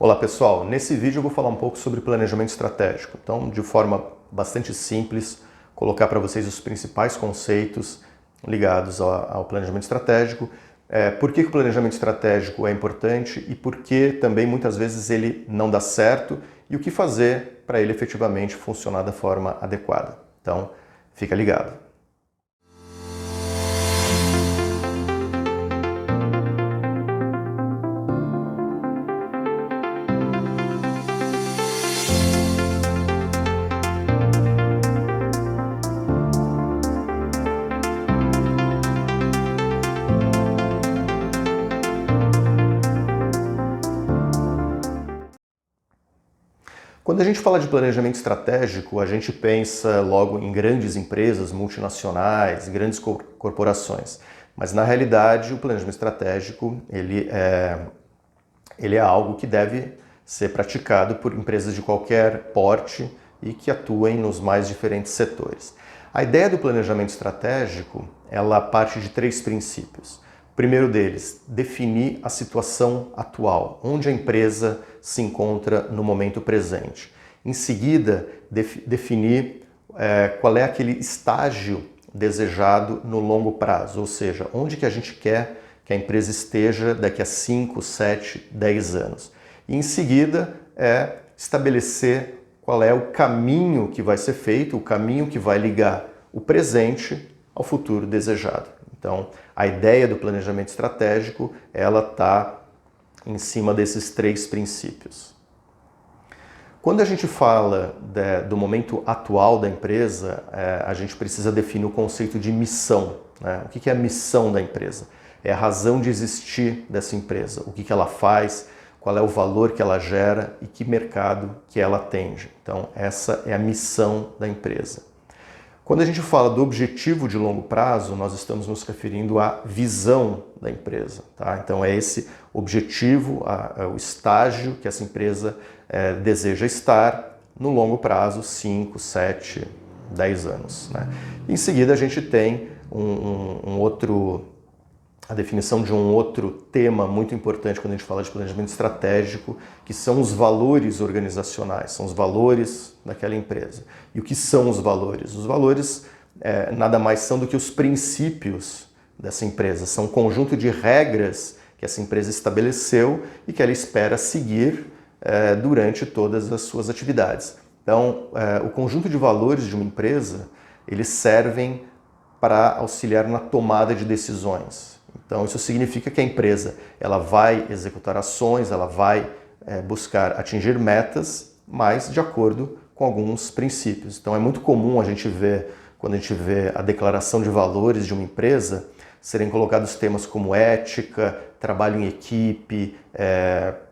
Olá pessoal, nesse vídeo eu vou falar um pouco sobre planejamento estratégico. Então, de forma bastante simples, colocar para vocês os principais conceitos ligados ao planejamento estratégico, por que o planejamento estratégico é importante e por que também muitas vezes ele não dá certo e o que fazer para ele efetivamente funcionar da forma adequada. Então, fica ligado. Quando a gente fala de planejamento estratégico, a gente pensa logo em grandes empresas, multinacionais, grandes corporações. Mas na realidade o planejamento estratégico ele é algo que deve ser praticado por empresas de qualquer porte e que atuem nos mais diferentes setores. A ideia do planejamento estratégico, ela parte de três princípios. O primeiro deles, definir a situação atual, onde a empresa se encontra no momento presente. Em seguida, definir qual é aquele estágio desejado no longo prazo, ou seja, onde que a gente quer que a empresa esteja daqui a 5, 7, 10 anos. E em seguida, estabelecer qual é o caminho que vai ser feito, o caminho que vai ligar o presente ao futuro desejado. Então, a ideia do planejamento estratégico, ela está em cima desses três princípios. Quando a gente fala do momento atual da empresa, a gente precisa definir o conceito de missão, né? O que é a missão da empresa? É a razão de existir dessa empresa, o que ela faz, qual é o valor que ela gera e que mercado que ela atende. Então, essa é a missão da empresa. Quando a gente fala do objetivo de longo prazo, nós estamos nos referindo à visão da empresa, tá? Então é esse objetivo, o estágio que essa empresa deseja estar no longo prazo, 5, 7, 10 anos, né? Em seguida a gente tem a definição de um outro tema muito importante quando a gente fala de planejamento estratégico, que são os valores organizacionais, são os valores daquela empresa. E o que são os valores? Os valores nada mais são do que os princípios dessa empresa, são um conjunto de regras que essa empresa estabeleceu e que ela espera seguir durante todas as suas atividades. Então, o conjunto de valores de uma empresa, eles servem para auxiliar na tomada de decisões. Então, isso significa que a empresa ela vai executar ações, ela vai buscar atingir metas, mas de acordo com alguns princípios. Então, é muito comum a gente ver, quando a gente vê a declaração de valores de uma empresa, serem colocados temas como ética, trabalho em equipe,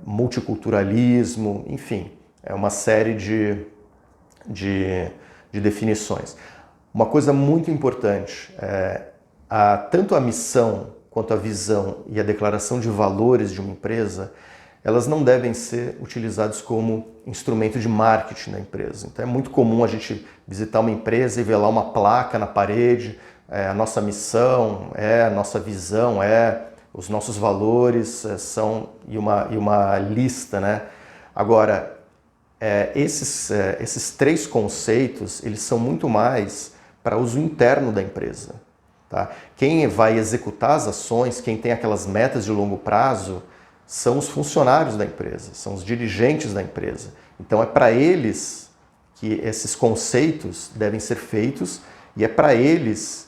multiculturalismo, enfim, é uma série de definições. Uma coisa muito importante, tanto a missão quanto a visão e a declaração de valores de uma empresa, elas não devem ser utilizadas como instrumento de marketing da empresa. Então é muito comum a gente visitar uma empresa e ver lá uma placa na parede, a nossa missão, a nossa visão, os nossos valores e uma lista, né? Agora, esses três conceitos, eles são muito mais para uso interno da empresa. Tá? Quem vai executar as ações, quem tem aquelas metas de longo prazo, são os funcionários da empresa, são os dirigentes da empresa. Então é para eles que esses conceitos devem ser feitos e é para eles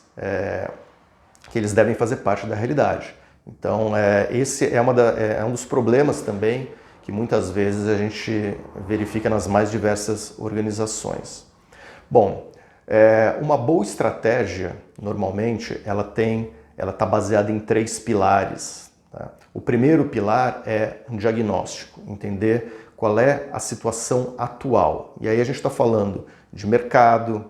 que eles devem fazer parte da realidade. Então esse é um dos problemas também que muitas vezes a gente verifica nas mais diversas organizações. Bom, uma boa estratégia, normalmente, ela está baseada em três pilares. Tá? O primeiro pilar é um diagnóstico, entender qual é a situação atual. E aí a gente está falando de mercado,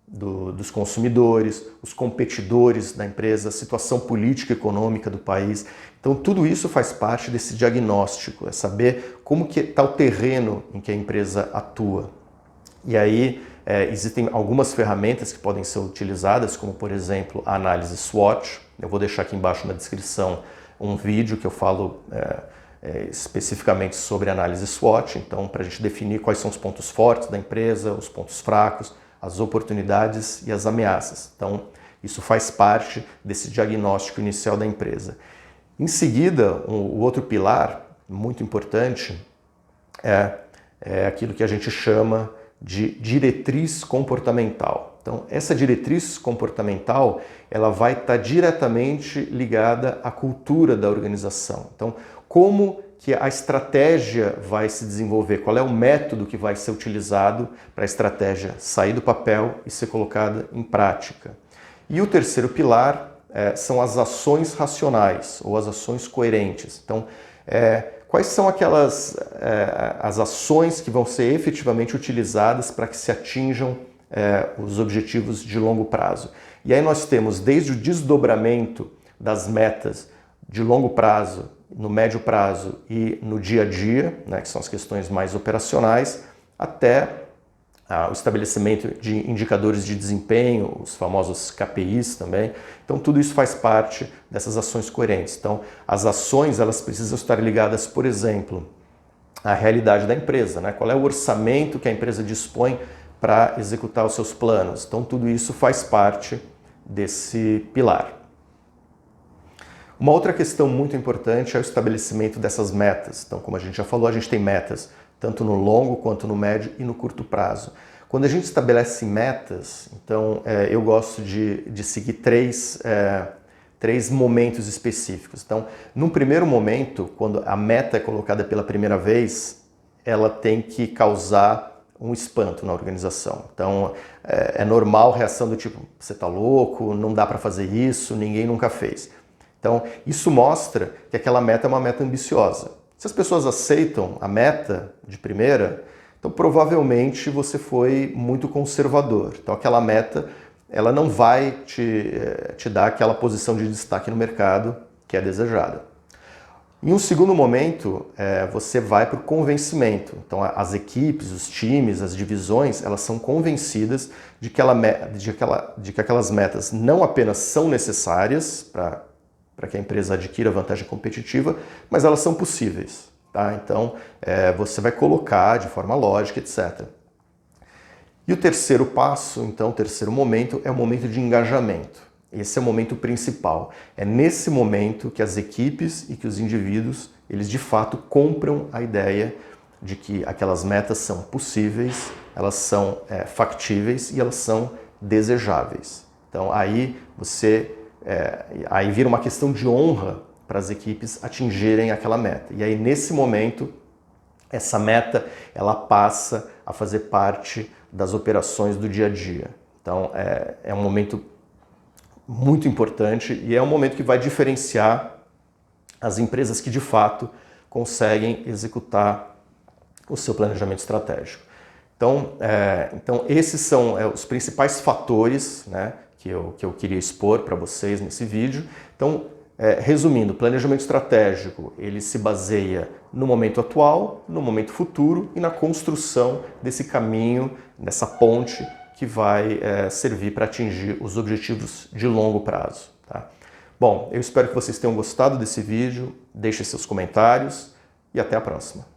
dos consumidores, os competidores da empresa, a situação política e econômica do país. Então tudo isso faz parte desse diagnóstico, é saber como que está o terreno em que a empresa atua. E aí existem algumas ferramentas que podem ser utilizadas, como por exemplo a análise SWOT. Eu vou deixar aqui embaixo na descrição um vídeo que eu falo especificamente sobre análise SWOT, então para a gente definir quais são os pontos fortes da empresa, os pontos fracos, as oportunidades e as ameaças. Então, isso faz parte desse diagnóstico inicial da empresa. Em seguida, o outro pilar muito importante é aquilo que a gente chama de diretriz comportamental. Então, essa diretriz comportamental, ela vai estar diretamente ligada à cultura da organização. Então, como que a estratégia vai se desenvolver, qual é o método que vai ser utilizado para a estratégia sair do papel e ser colocada em prática. E o terceiro pilar são as ações racionais ou as ações coerentes. Então, quais são as ações que vão ser efetivamente utilizadas para que se atinjam os objetivos de longo prazo? E aí nós temos desde o desdobramento das metas de longo prazo, no médio prazo e no dia a dia, né, que são as questões mais operacionais, até o estabelecimento de indicadores de desempenho, os famosos KPIs também. Então tudo isso faz parte dessas ações coerentes. Então as ações elas precisam estar ligadas, por exemplo, à realidade da empresa, né? Qual é o orçamento que a empresa dispõe para executar os seus planos. Então tudo isso faz parte desse pilar. Uma outra questão muito importante é o estabelecimento dessas metas. Então, como a gente já falou, a gente tem metas tanto no longo quanto no médio e no curto prazo. Quando a gente estabelece metas, então eu gosto de seguir três momentos específicos. Então, num primeiro momento, quando a meta é colocada pela primeira vez, ela tem que causar um espanto na organização. Então, é normal a reação do tipo, você está louco, não dá para fazer isso, ninguém nunca fez. Então, isso mostra que aquela meta é uma meta ambiciosa. Se as pessoas aceitam a meta de primeira, então provavelmente você foi muito conservador. Então, aquela meta ela não vai te dar aquela posição de destaque no mercado que é desejada. Em um segundo momento, você vai para o convencimento. Então, as equipes, os times, as divisões, elas são convencidas de que aquelas metas não apenas são necessárias para que a empresa adquira vantagem competitiva, mas elas são possíveis. Tá? Então, você vai colocar de forma lógica, etc. E o terceiro passo, então, o terceiro momento, é o momento de engajamento. Esse é o momento principal. É nesse momento que as equipes e que os indivíduos, eles de fato compram a ideia de que aquelas metas são possíveis, elas são factíveis e elas são desejáveis. Então, aí aí vira uma questão de honra para as equipes atingirem aquela meta. E aí, nesse momento, essa meta ela passa a fazer parte das operações do dia a dia. Então, é um momento muito importante e é um momento que vai diferenciar as empresas que, de fato, conseguem executar o seu planejamento estratégico. Então esses são os principais fatores, né, que eu queria expor para vocês nesse vídeo. Então, resumindo, o planejamento estratégico ele se baseia no momento atual, no momento futuro e na construção desse caminho, dessa ponte que vai servir para atingir os objetivos de longo prazo. Tá? Bom, eu espero que vocês tenham gostado desse vídeo, deixem seus comentários e até a próxima.